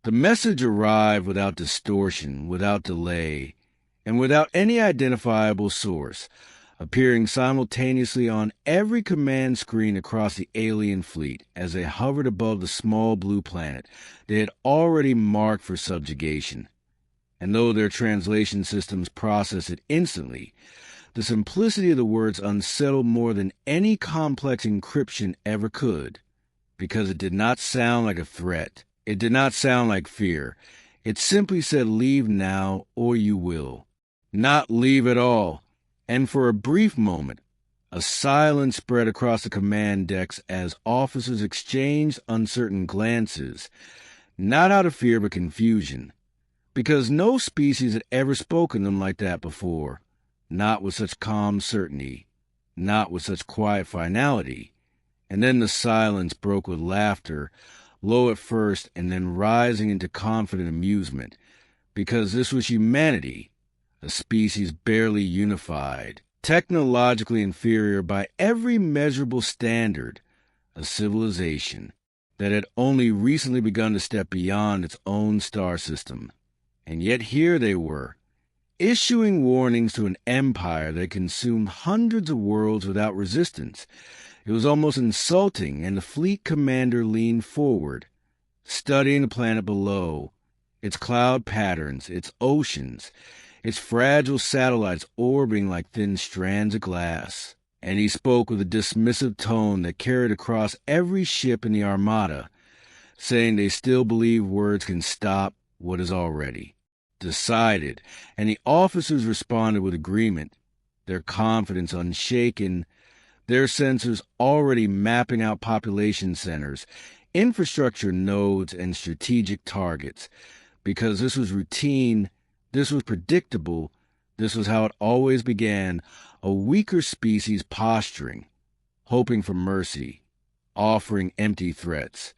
The message arrived without distortion, without delay, and without any identifiable source, appearing simultaneously on every command screen across the alien fleet as they hovered above the small blue planet they had already marked for subjugation. And though their translation systems processed it instantly, the simplicity of the words unsettled more than any complex encryption ever could, because it did not sound like a threat. It did not sound like fear. It simply said, "Leave now, or you will." Not leave at all. And for a brief moment, a silence spread across the command decks as officers exchanged uncertain glances, not out of fear but confusion, because no species had ever spoken them like that before, not with such calm certainty, not with such quiet finality. And then the silence broke with laughter, low at first and then rising into confident amusement, because this was humanity, a species barely unified, technologically inferior by every measurable standard, a civilization that had only recently begun to step beyond its own star system. And yet here they were, issuing warnings to an empire that consumed hundreds of worlds without resistance. It was almost insulting, and the fleet commander leaned forward, studying the planet below, its cloud patterns, its oceans, its fragile satellites orbiting like thin strands of glass. And he spoke with a dismissive tone that carried across every ship in the armada, saying they still believe words can stop what is already decided. And the officers responded with agreement, their confidence unshaken, their sensors already mapping out population centers, infrastructure nodes, and strategic targets, because this was routine, this was predictable, this was how it always began, a weaker species posturing, hoping for mercy, offering empty threats,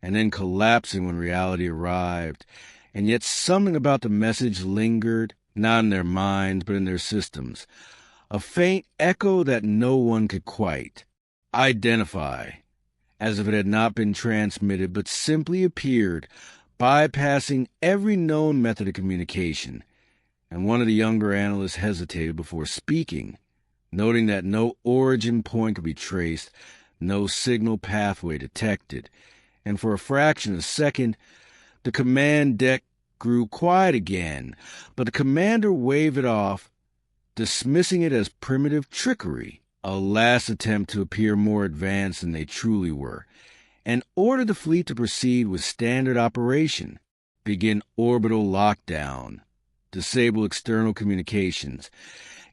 and then collapsing when reality arrived. And yet something about the message lingered, not in their minds, but in their systems, a faint echo that no one could quite identify, as if it had not been transmitted, but simply appeared, bypassing every known method of communication. And one of the younger analysts hesitated before speaking, noting that no origin point could be traced, no signal pathway detected. And for a fraction of a second, the command deck grew quiet again, but the commander waved it off, dismissing it as primitive trickery, a last attempt to appear more advanced than they truly were, and ordered the fleet to proceed with standard operation, begin orbital lockdown, disable external communications,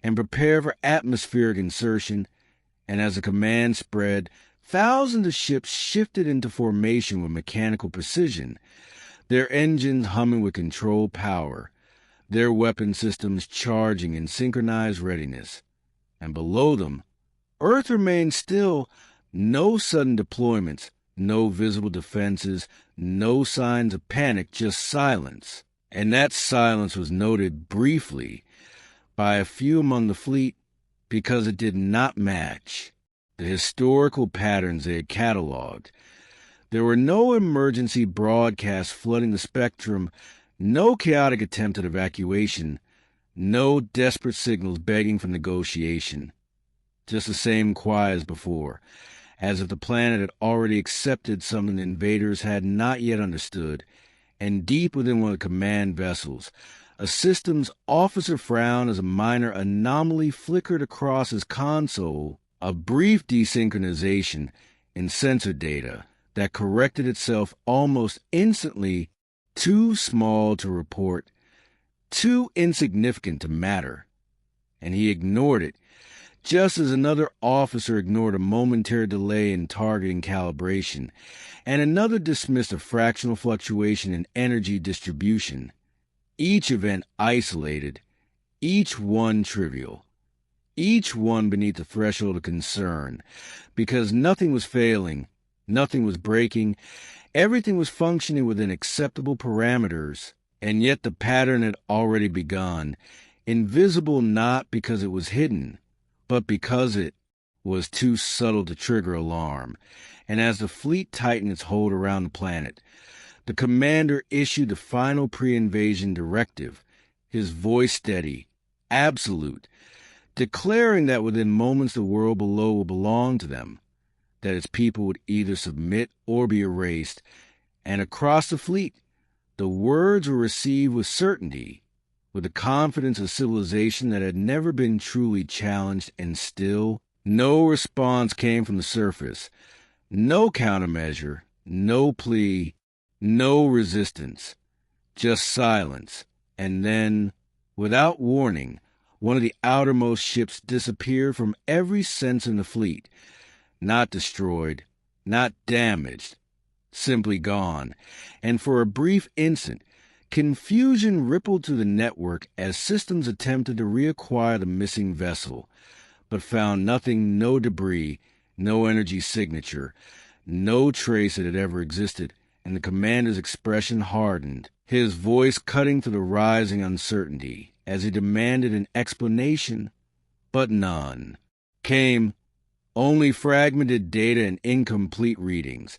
and prepare for atmospheric insertion. And as the command spread, thousands of ships shifted into formation with mechanical precision, their engines humming with controlled power, their weapon systems charging in synchronized readiness. And below them, Earth remained still, no sudden deployments, no visible defenses, no signs of panic, just silence. And that silence was noted briefly by a few among the fleet because it did not match the historical patterns they had cataloged. There were no emergency broadcasts flooding the spectrum, no chaotic attempt at evacuation, no desperate signals begging for negotiation. Just the same quiet as before, as if the planet had already accepted something the invaders had not yet understood. And deep within one of the command vessels, a systems officer frowned as a minor anomaly flickered across his console, a brief desynchronization in sensor data that corrected itself almost instantly, too small to report, too insignificant to matter. And he ignored it, just as another officer ignored a momentary delay in targeting calibration, and another dismissed a fractional fluctuation in energy distribution. Each event isolated, each one trivial, each one beneath the threshold of concern, because nothing was failing, nothing was breaking, everything was functioning within acceptable parameters, and yet the pattern had already begun, invisible not because it was hidden, but because it was too subtle to trigger alarm. And as the fleet tightened its hold around the planet, The commander issued the final pre-invasion directive, his voice steady, absolute, declaring that within moments the world below will belong to them, that its people would either submit or be erased, and across the fleet, the words were received with certainty, with the confidence of civilization that had never been truly challenged, and still no response came from the surface, no countermeasure, no plea, no resistance, just silence. And then, without warning, one of the outermost ships disappeared from every sense in the fleet, not destroyed, not damaged, simply gone. And for a brief instant, confusion rippled through the network as systems attempted to reacquire the missing vessel, but found nothing, no debris, no energy signature, no trace that had ever existed, and the commander's expression hardened, his voice cutting through the rising uncertainty as he demanded an explanation, but none came. Only fragmented data and incomplete readings.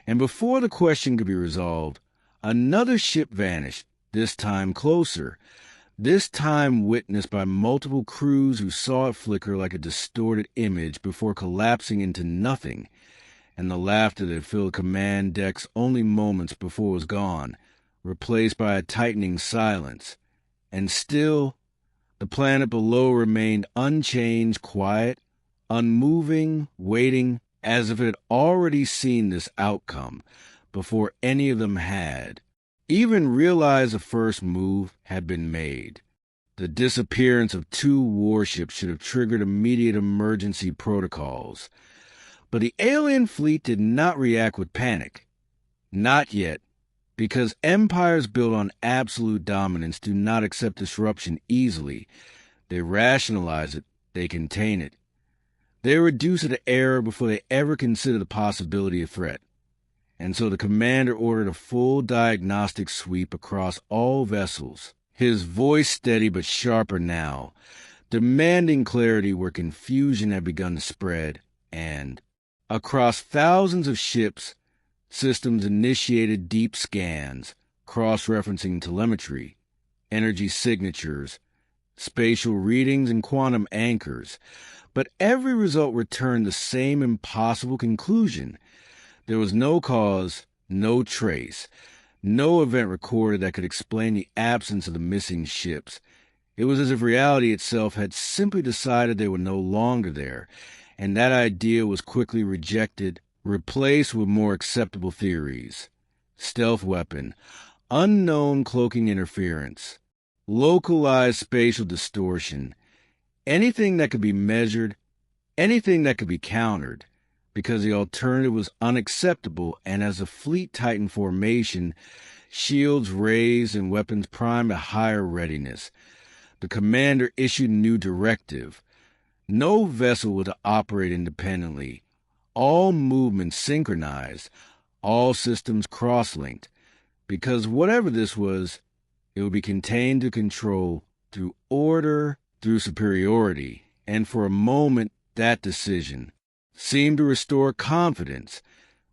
And before the question could be resolved, another ship vanished, this time closer, this time witnessed by multiple crews who saw it flicker like a distorted image before collapsing into nothing, and the laughter that filled command decks only moments before it was gone, replaced by a tightening silence. And still, the planet below remained unchanged, quiet, unmoving, waiting, as if it had already seen this outcome before any of them had even realized the first move had been made. The disappearance of 2 warships should have triggered immediate emergency protocols. But the alien fleet did not react with panic. Not yet, because empires built on absolute dominance do not accept disruption easily. They rationalize it, they contain it. They reduce it to error before they ever consider the possibility of threat. And so the commander ordered a full diagnostic sweep across all vessels, his voice steady but sharper now, demanding clarity where confusion had begun to spread, and across thousands of ships, systems initiated deep scans, cross-referencing telemetry, energy signatures, spatial readings, and quantum anchors. But every result returned the same impossible conclusion. There was no cause, no trace, no event recorded that could explain the absence of the missing ships. It was as if reality itself had simply decided they were no longer there, and that idea was quickly rejected, replaced with more acceptable theories. Stealth weapon, unknown cloaking interference, localized spatial distortion, anything that could be measured, anything that could be countered, because the alternative was unacceptable. And as the fleet tightened formation, shields raised and weapons primed at higher readiness, the commander issued a new directive. No vessel would operate independently, all movements synchronized, all systems cross-linked, because whatever this was, it would be contained to control through order, through superiority. And for a moment, that decision seemed to restore confidence,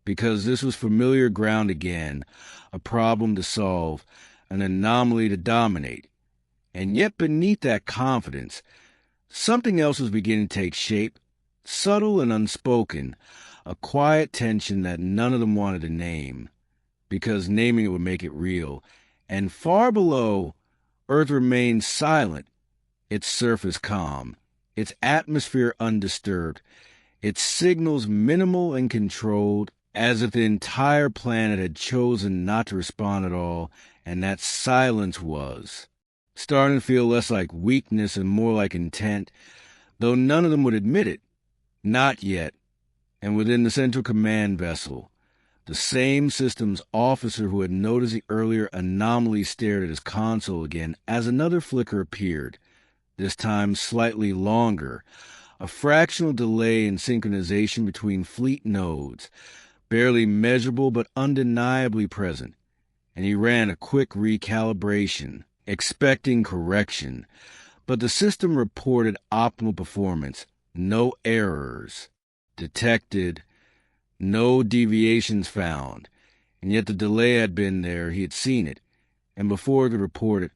because this was familiar ground again, a problem to solve, an anomaly to dominate. And yet beneath that confidence, something else was beginning to take shape, subtle and unspoken, a quiet tension that none of them wanted to name, because naming it would make it real. And far below, Earth remained silent, its surface calm, its atmosphere undisturbed, its signals minimal and controlled, as if the entire planet had chosen not to respond at all, and that silence was starting to feel less like weakness and more like intent, though none of them would admit it. Not yet. And within the central command vessel, the same system's officer who had noticed the earlier anomaly stared at his console again as another flicker appeared, this time slightly longer, a fractional delay in synchronization between fleet nodes, barely measurable but undeniably present, and he ran a quick recalibration, expecting correction, but the system reported optimal performance, no errors detected, no deviations found. And yet the delay had been there, he had seen it, and before he could report it,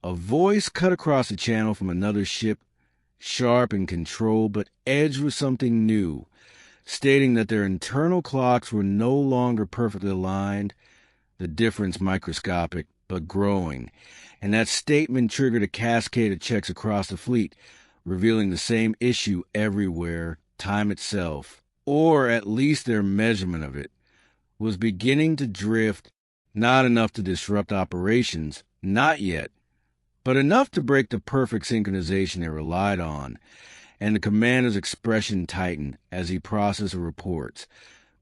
a voice cut across the channel from another ship, sharp and controlled, but edged with something new, stating that their internal clocks were no longer perfectly aligned, the difference microscopic, but growing, and that statement triggered a cascade of checks across the fleet, revealing the same issue everywhere: time itself, or at least their measurement of it, was beginning to drift, not enough to disrupt operations, not yet, but enough to break the perfect synchronization they relied on. And the commander's expression tightened as he processed the reports,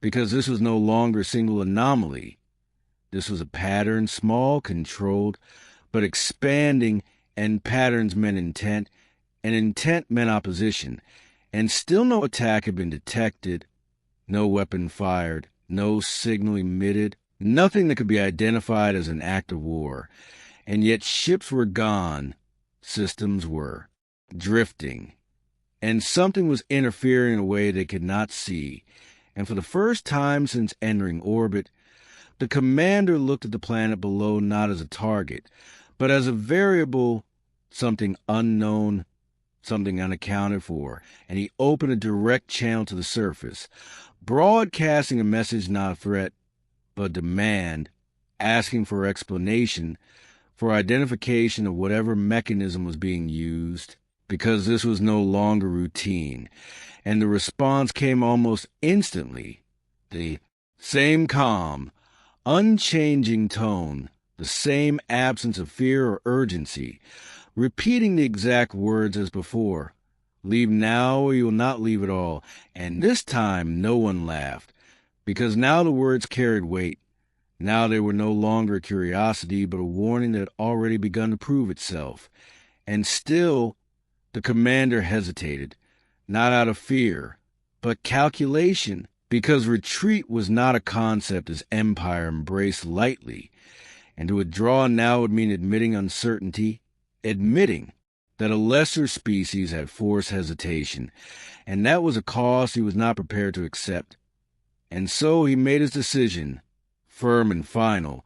because this was no longer a single anomaly. This was a pattern, small, controlled, but expanding, and patterns meant intent, and intent meant opposition, and still no attack had been detected, no weapon fired, no signal emitted, nothing that could be identified as an act of war. And yet ships were gone, systems were, drifting, and something was interfering in a way they could not see. And for the first time since entering orbit, the commander looked at the planet below not as a target, but as a variable, something unknown, something unaccounted for, and he opened a direct channel to the surface, broadcasting a message, not a threat, but demand, asking for explanation, for identification of whatever mechanism was being used, because this was no longer routine. And the response came almost instantly. The same calm, unchanging tone, the same absence of fear or urgency, repeating the exact words as before: "Leave now or you will not leave at all." And this time no one laughed, because now the words carried weight. Now they were no longer a curiosity, but a warning that had already begun to prove itself. And still the commander hesitated, not out of fear, but calculation, because retreat was not a concept his empire embraced lightly, and to withdraw now would mean admitting uncertainty, admitting that a lesser species had forced hesitation, and that was a cost he was not prepared to accept. And so he made his decision, firm and final,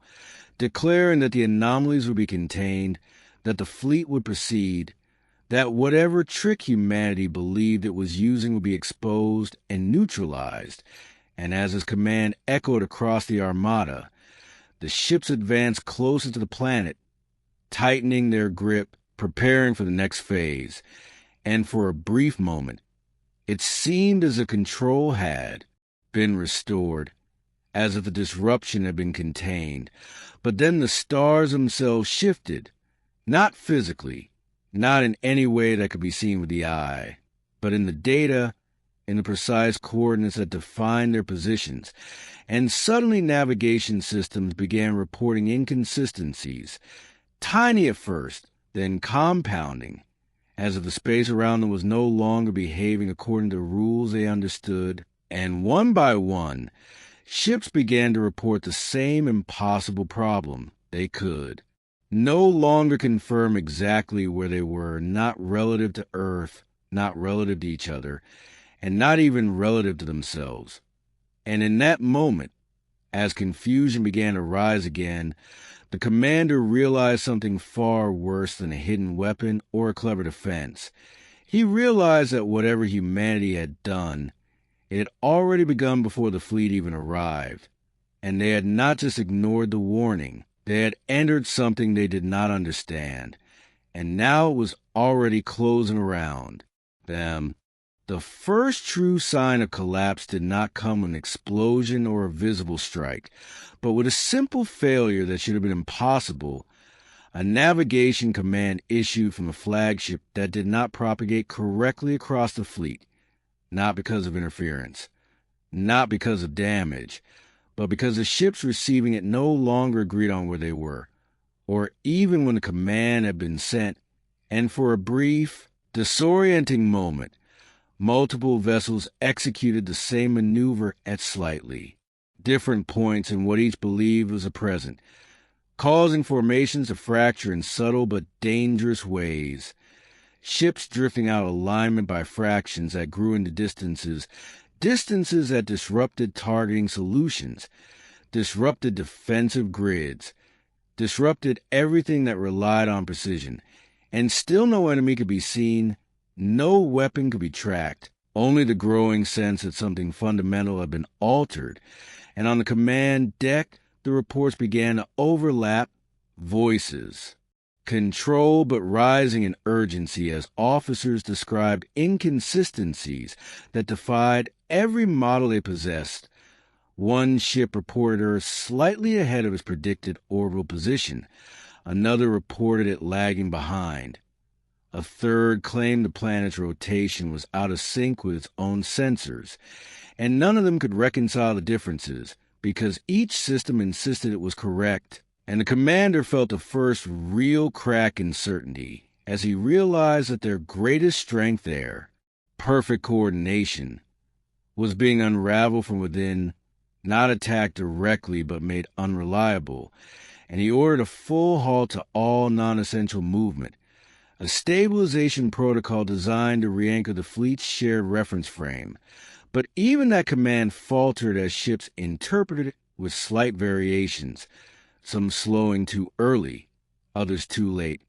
declaring that the anomalies would be contained, that the fleet would proceed, that whatever trick humanity believed it was using would be exposed and neutralized. And as his command echoed across the armada, the ships advanced closer to the planet, tightening their grip, preparing for the next phase. And for a brief moment, it seemed as if control had been restored, as if the disruption had been contained. But then the stars themselves shifted, not physically, not in any way that could be seen with the eye, but in the data, in the precise coordinates that defined their positions. And suddenly navigation systems began reporting inconsistencies, tiny at first, then compounding, as if the space around them was no longer behaving according to rules they understood. And one by one, ships began to report the same impossible problem. They could no longer confirm exactly where they were, not relative to Earth, not relative to each other, and not even relative to themselves. And in that moment, as confusion began to rise again, the commander realized something far worse than a hidden weapon or a clever defense. He realized that whatever humanity had done, it had already begun before the fleet even arrived, and they had not just ignored the warning, they had entered something they did not understand, and now it was already closing around them. The first true sign of collapse did not come with an explosion or a visible strike, but with a simple failure that should have been impossible, a navigation command issued from a flagship that did not propagate correctly across the fleet. Not because of interference, not because of damage, but because the ships receiving it no longer agreed on where they were, or even when the command had been sent, and for a brief, disorienting moment, multiple vessels executed the same maneuver at slightly different points in what each believed was a present, causing formations to fracture in subtle but dangerous ways. Ships drifting out of alignment by fractions that grew into distances that disrupted targeting solutions, disrupted defensive grids, disrupted everything that relied on precision, and still no enemy could be seen, no weapon could be tracked, only the growing sense that something fundamental had been altered. And on the command deck, the reports began to overlap, voices. Control but rising in urgency as officers described inconsistencies that defied every model they possessed. One ship reported Earth slightly ahead of its predicted orbital position. Another reported it lagging behind. A third claimed the planet's rotation was out of sync with its own sensors, and none of them could reconcile the differences because each system insisted it was correct. And the commander felt the first real crack in certainty as he realized that their greatest strength there, perfect coordination, was being unraveled from within, not attacked directly but made unreliable. And he ordered a full halt to all non-essential movement, a stabilization protocol designed to re-anchor the fleet's shared reference frame. But even that command faltered as ships interpreted it with slight variations, some slowing too early, others too late,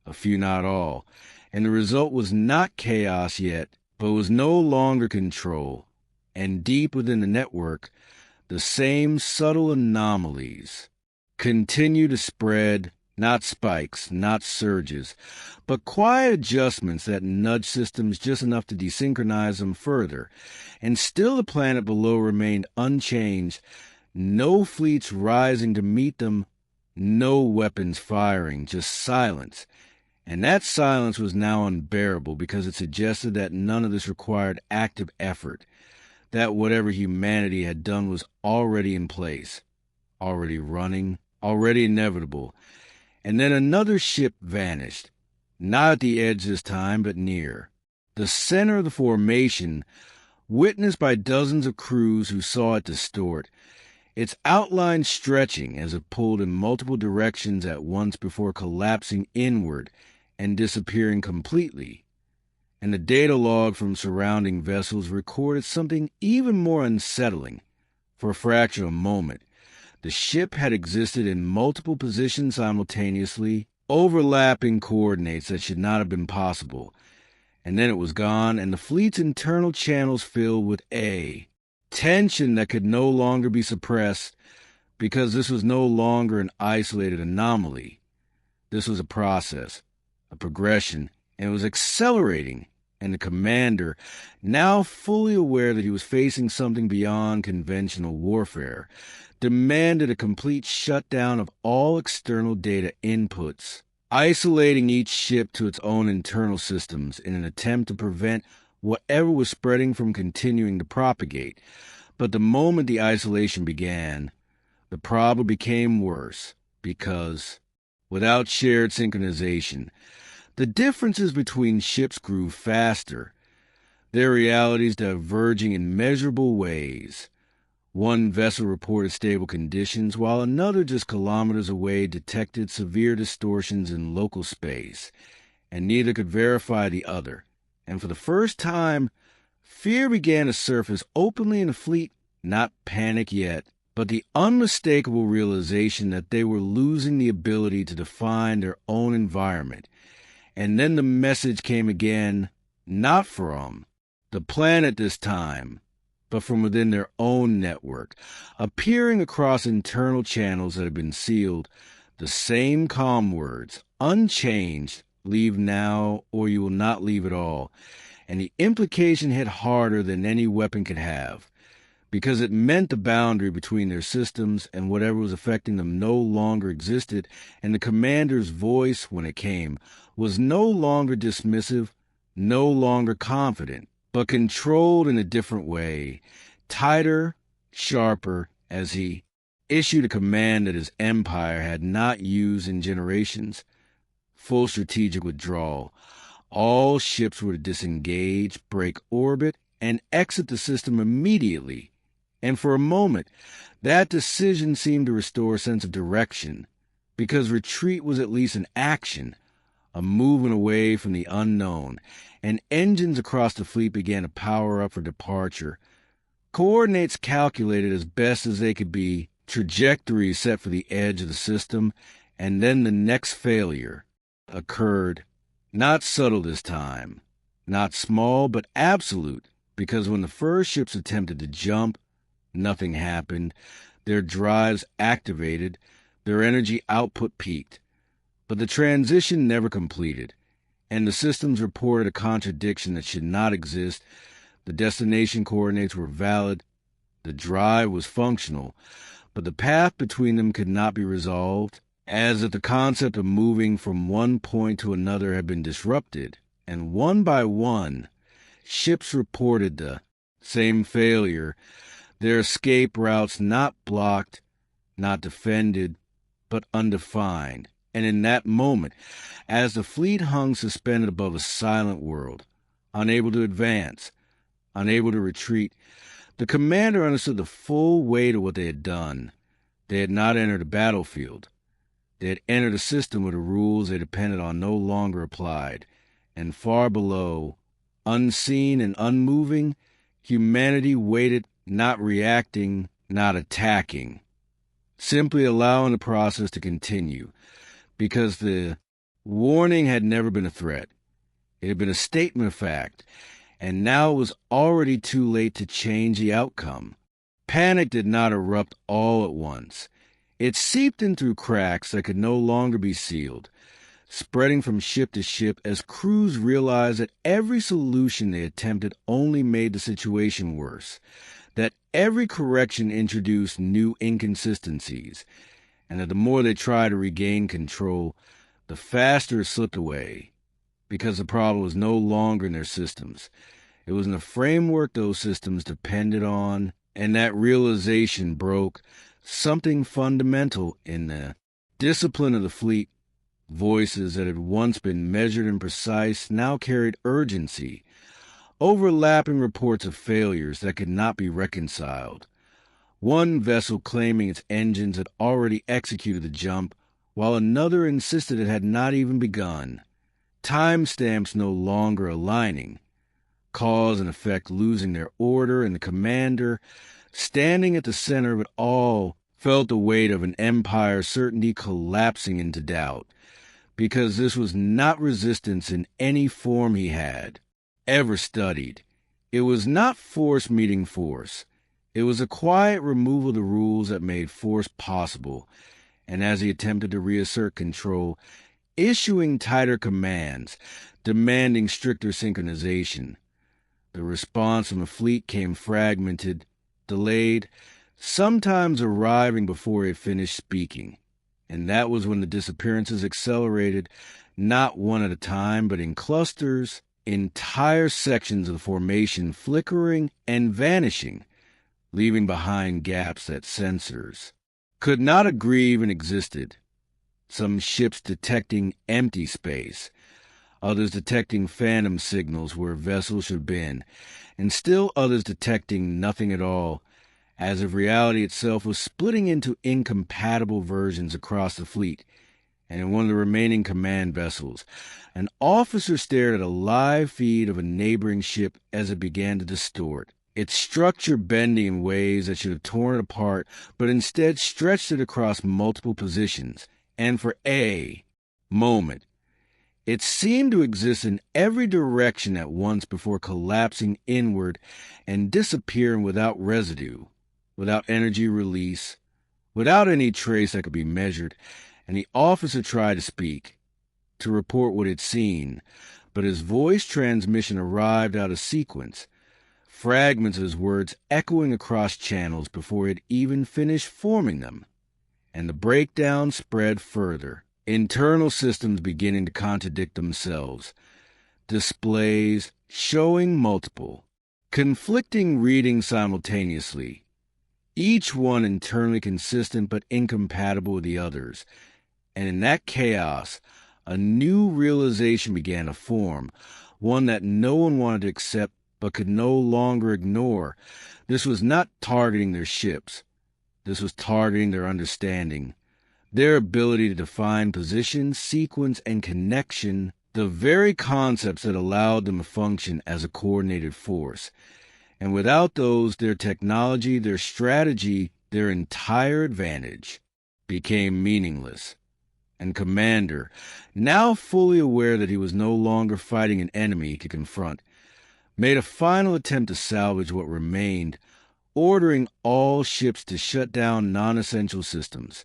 a few not all, and the result was not chaos yet, but was no longer control, and deep within the network, the same subtle anomalies continue to spread, not spikes, not surges, but quiet adjustments that nudge systems just enough to desynchronize them further, and still the planet below remained unchanged. No fleets rising to meet them, no weapons firing, just silence. And that silence was now unbearable because it suggested that none of this required active effort, that whatever humanity had done was already in place, already running, already inevitable. And then another ship vanished, not at the edge this time, but near. The center of the formation, witnessed by dozens of crews who saw it distort, its outline stretching as it pulled in multiple directions at once before collapsing inward and disappearing completely. And the data log from surrounding vessels recorded something even more unsettling. For a fraction of a moment, the ship had existed in multiple positions simultaneously, overlapping coordinates that should not have been possible. And then it was gone, and the fleet's internal channels filled with tension that could no longer be suppressed, because this was no longer an isolated anomaly. This was a process, a progression, and it was accelerating. And the commander, now fully aware that he was facing something beyond conventional warfare, demanded a complete shutdown of all external data inputs, isolating each ship to its own internal systems in an attempt to prevent whatever was spreading from continuing to propagate. But the moment the isolation began, the problem became worse, because, without shared synchronization, the differences between ships grew faster, their realities diverging in measurable ways. One vessel reported stable conditions, while another just kilometers away detected severe distortions in local space, and neither could verify the other. And for the first time, fear began to surface openly in the fleet, not panic yet, but the unmistakable realization that they were losing the ability to define their own environment. And then the message came again, not from the planet this time, but from within their own network, appearing across internal channels that had been sealed, the same calm words, unchanged: leave now or you will not leave at all. And the implication hit harder than any weapon could have, because it meant the boundary between their systems and whatever was affecting them no longer existed, and the commander's voice, when it came, was no longer dismissive, no longer confident, but controlled in a different way, tighter, sharper, as he issued a command that his empire had not used in generations: full strategic withdrawal. All ships were to disengage, break orbit, and exit the system immediately. And for a moment, that decision seemed to restore a sense of direction, because retreat was at least an action, a movement away from the unknown, and engines across the fleet began to power up for departure, coordinates calculated as best as they could be trajectory set for the edge of the system, and then the next failure occurred. Not subtle this time, not small, but absolute, because when the first ships attempted to jump, nothing happened. Their drives activated, their energy output peaked. But the transition never completed, and the systems reported a contradiction that should not exist. The destination coordinates were valid, the drive was functional, but the path between them could not be resolved, as if the concept of moving from one point to another had been disrupted, and one by one, ships reported the same failure, their escape routes not blocked, not defended, but undefined. And in that moment, as the fleet hung suspended above a silent world, unable to advance, unable to retreat, the commander understood the full weight of what they had done. They had not entered a battlefield. They had entered a system where the rules they depended on no longer applied, and far below, unseen and unmoving, humanity waited, not reacting, not attacking, simply allowing the process to continue, because the warning had never been a threat. It had been a statement of fact, and now it was already too late to change the outcome. Panic did not erupt all at once. It seeped in through cracks that could no longer be sealed, spreading from ship to ship as crews realized that every solution they attempted only made the situation worse, that every correction introduced new inconsistencies, and that the more they tried to regain control, the faster it slipped away, because the problem was no longer in their systems. It was in the framework those systems depended on, and that realization broke something fundamental in the discipline of the fleet. Voices that had once been measured and precise now carried urgency, overlapping reports of failures that could not be reconciled. One vessel claiming its engines had already executed the jump, while another insisted it had not even begun. Timestamps no longer aligning, cause and effect losing their order, and the commander, standing at the center of it all, felt the weight of an empire's certainty collapsing into doubt, because this was not resistance in any form he had ever studied. It was not force meeting force. It was a quiet removal of the rules that made force possible, and as he attempted to reassert control, issuing tighter commands, demanding stricter synchronization, the response from the fleet came fragmented, delayed, sometimes arriving before he had finished speaking. And that was when the disappearances accelerated, not one at a time, but in clusters, entire sections of the formation flickering and vanishing, leaving behind gaps that sensors could not agree even existed. Some ships detecting empty space, others detecting phantom signals where vessels should have been, and still others detecting nothing at all, as if reality itself was splitting into incompatible versions across the fleet. And in one of the remaining command vessels, an officer stared at a live feed of a neighboring ship as it began to distort, its structure bending in ways that should have torn it apart, but instead stretched it across multiple positions. And for a moment, it seemed to exist in every direction at once before collapsing inward and disappearing without residue, without energy release, without any trace that could be measured. And the officer tried to speak, to report what he'd seen, but his voice transmission arrived out of sequence, fragments of his words echoing across channels before he'd even finished forming them. And the breakdown spread further, internal systems beginning to contradict themselves, displays showing multiple, conflicting readings simultaneously, each one internally consistent but incompatible with the others. And in that chaos, a new realization began to form, one that no one wanted to accept but could no longer ignore. This was not targeting their ships. This was targeting their understanding, their ability to define position, sequence, and connection, the very concepts that allowed them to function as a coordinated force. And without those, their technology, their strategy their entire advantage became meaningless. And Commander, now fully aware that he was no longer fighting an enemy to confront, made a final attempt to salvage what remained, ordering all ships to shut down non-essential systems,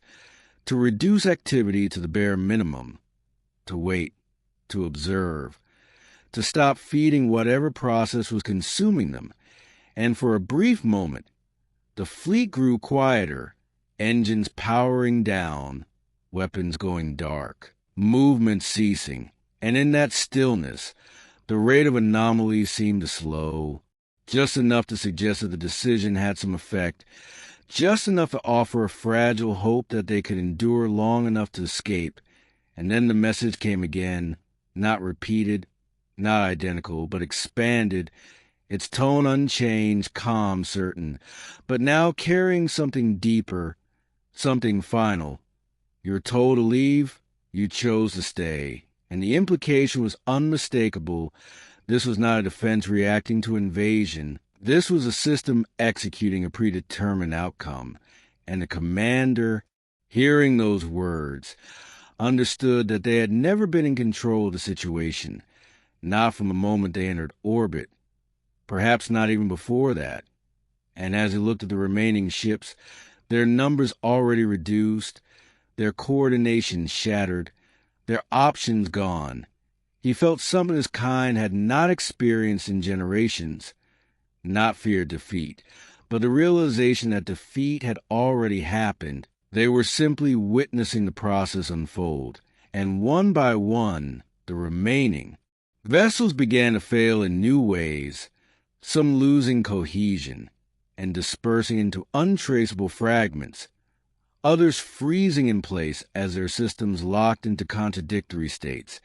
to reduce activity to the bare minimum, to wait, to observe, to stop feeding whatever process was consuming them. And for a brief moment, the fleet grew quieter, engines powering down, weapons going dark, movement ceasing, and in that stillness, the rate of anomaly seemed to slow, just enough to suggest that the decision had some effect, just enough to offer a fragile hope that they could endure long enough to escape. And then the message came again, not repeated, not identical, but expanded, its tone unchanged, calm, certain, but now carrying something deeper, something final. You're told to leave, you chose to stay, and the implication was unmistakable. This was not a defense reacting to invasion. This was a system executing a predetermined outcome, and the commander, hearing those words, understood that they had never been in control of the situation, not from the moment they entered orbit, perhaps not even before that. And as he looked at the remaining ships, their numbers already reduced, their coordination shattered, their options gone, he felt something his kind had not experienced in generations, not feared defeat, but the realization that defeat had already happened. They were simply witnessing the process unfold, and one by one, the remaining vessels began to fail in new ways, some losing cohesion and dispersing into untraceable fragments, others freezing in place as their systems locked into contradictory states,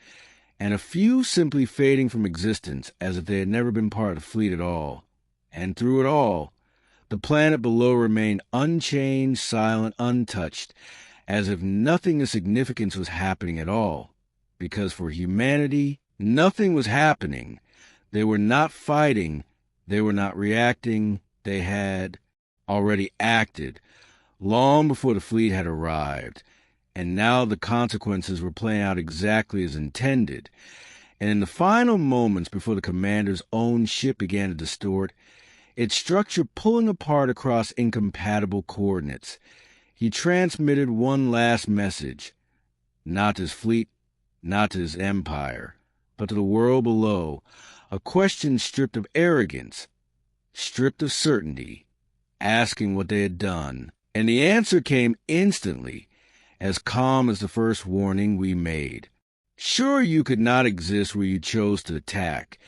and a few simply fading from existence as if they had never been part of the fleet at all. And through it all, the planet below remained unchanged, silent, untouched, as if nothing of significance was happening at all. Because for humanity, nothing was happening. They were not fighting, they were not reacting, they had already acted, long before the fleet had arrived, and now the consequences were playing out exactly as intended. And in the final moments before the commander's own ship began to distort, its structure pulling apart across incompatible coordinates, he transmitted one last message, not to his fleet, not to his empire, but to the world below, a question stripped of arrogance, stripped of certainty, asking what they had done. And the answer came instantly, as calm as the first warning we made. Sure, you could not exist where you chose to attack,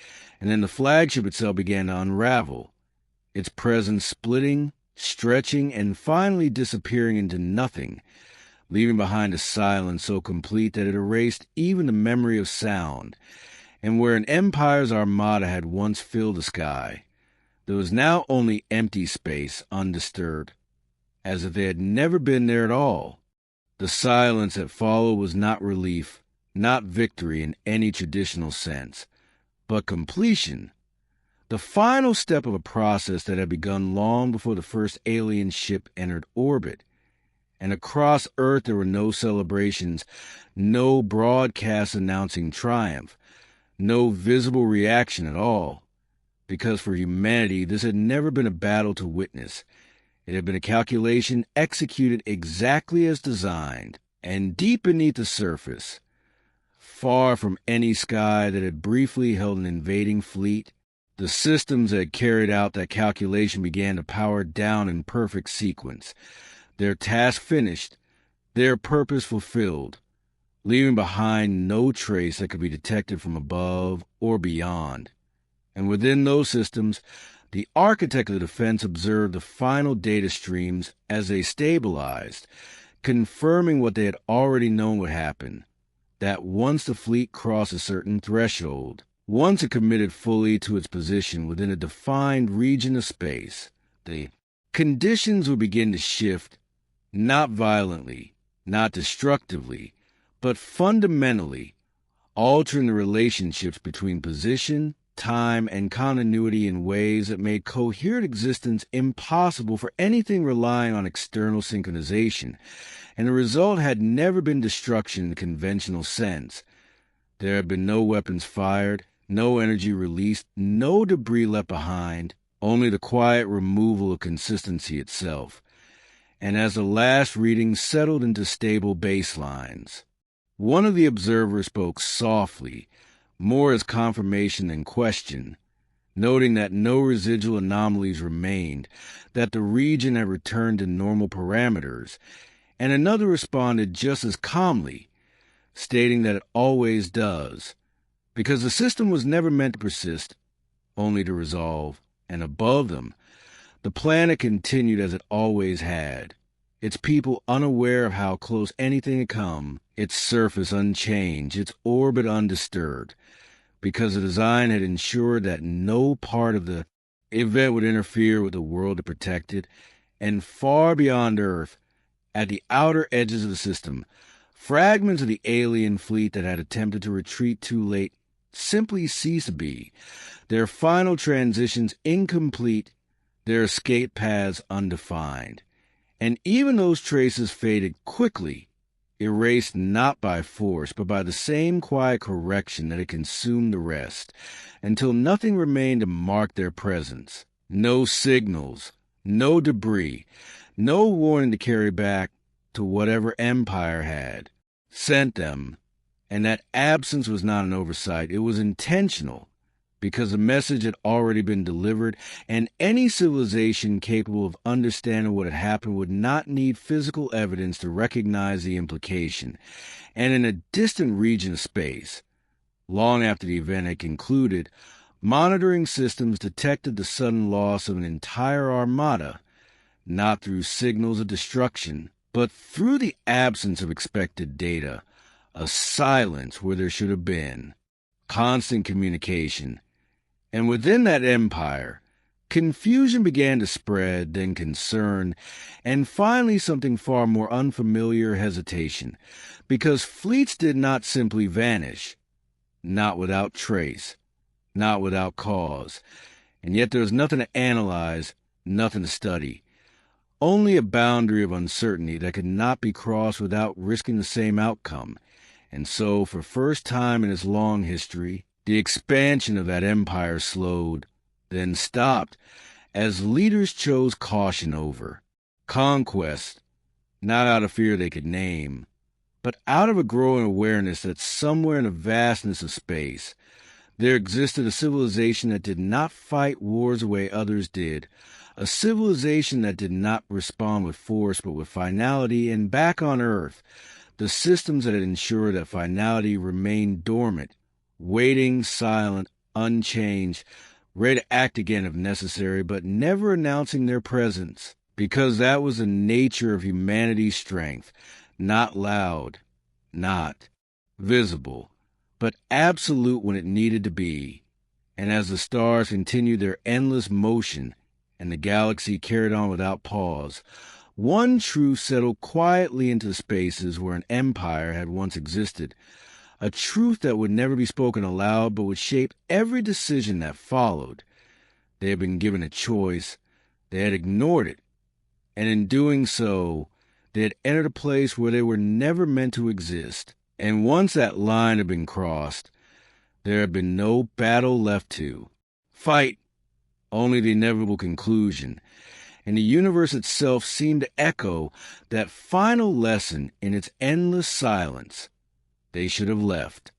and then the flagship itself began to unravel, its presence splitting, stretching, and finally disappearing into nothing, leaving behind a silence so complete that it erased even the memory of sound. And where an empire's armada had once filled the sky, there was now only empty space, undisturbed, as if they had never been there at all. The silence that followed was not relief, not victory in any traditional sense, but completion, the final step of a process that had begun long before the first alien ship entered orbit. And across Earth there were no celebrations, no broadcasts announcing triumph, no visible reaction at all, because for humanity this had never been a battle to witness. It had been a calculation executed exactly as designed, and deep beneath the surface, far from any sky that had briefly held an invading fleet, the systems that had carried out that calculation began to power down in perfect sequence, their task finished, their purpose fulfilled, leaving behind no trace that could be detected from above or beyond. And within those systems, the architect of the defense observed the final data streams as they stabilized, confirming what they had already known would happen, that once the fleet crossed a certain threshold, once it committed fully to its position within a defined region of space, the conditions would begin to shift, not violently, not destructively, but fundamentally, altering the relationships between position, time and continuity in ways that made coherent existence impossible for anything relying on external synchronization, and the result had never been destruction in the conventional sense. There had been no weapons fired, no energy released, no debris left behind, only the quiet removal of consistency itself. And as the last readings settled into stable baselines, one of the observers spoke softly, more as confirmation than question, noting that no residual anomalies remained, that the region had returned to normal parameters, and another responded just as calmly, stating that it always does, because the system was never meant to persist, only to resolve, and above them, the planet continued as it always had, its people unaware of how close anything had come, its surface unchanged, its orbit undisturbed, because the design had ensured that no part of the event would interfere with the world it protected, and far beyond Earth, at the outer edges of the system, fragments of the alien fleet that had attempted to retreat too late simply ceased to be, their final transitions incomplete, their escape paths undefined. And even those traces faded quickly, erased not by force, but by the same quiet correction that had consumed the rest, until nothing remained to mark their presence. No signals, no debris, no warning to carry back to whatever empire had sent them. And that absence was not an oversight. It was intentional, because the message had already been delivered, and any civilization capable of understanding what had happened would not need physical evidence to recognize the implication. And in a distant region of space, long after the event had concluded, monitoring systems detected the sudden loss of an entire armada, not through signals of destruction, but through the absence of expected data, a silence where there should have been, constant communication. And within that empire, confusion began to spread, then concern, and finally something far more unfamiliar, hesitation, because fleets did not simply vanish, not without trace, not without cause, and yet there was nothing to analyze, nothing to study, only a boundary of uncertainty that could not be crossed without risking the same outcome. And so, for first time in its long history, the expansion of that empire slowed, then stopped, as leaders chose caution over conquest, not out of fear they could name, but out of a growing awareness that somewhere in the vastness of space, there existed a civilization that did not fight wars the way others did, a civilization that did not respond with force but with finality, and back on Earth, the systems that had ensured that finality remained dormant, waiting, silent, unchanged, ready to act again if necessary, but never announcing their presence, because that was the nature of humanity's strength, not loud, not visible, but absolute when it needed to be. And as the stars continued their endless motion and the galaxy carried on without pause, one truth settled quietly into the spaces where an empire had once existed, a truth that would never be spoken aloud but would shape every decision that followed. They had been given a choice, they had ignored it, and in doing so, they had entered a place where they were never meant to exist. And once that line had been crossed, there had been no battle left to fight, only the inevitable conclusion. And the universe itself seemed to echo that final lesson in its endless silence. They should have left.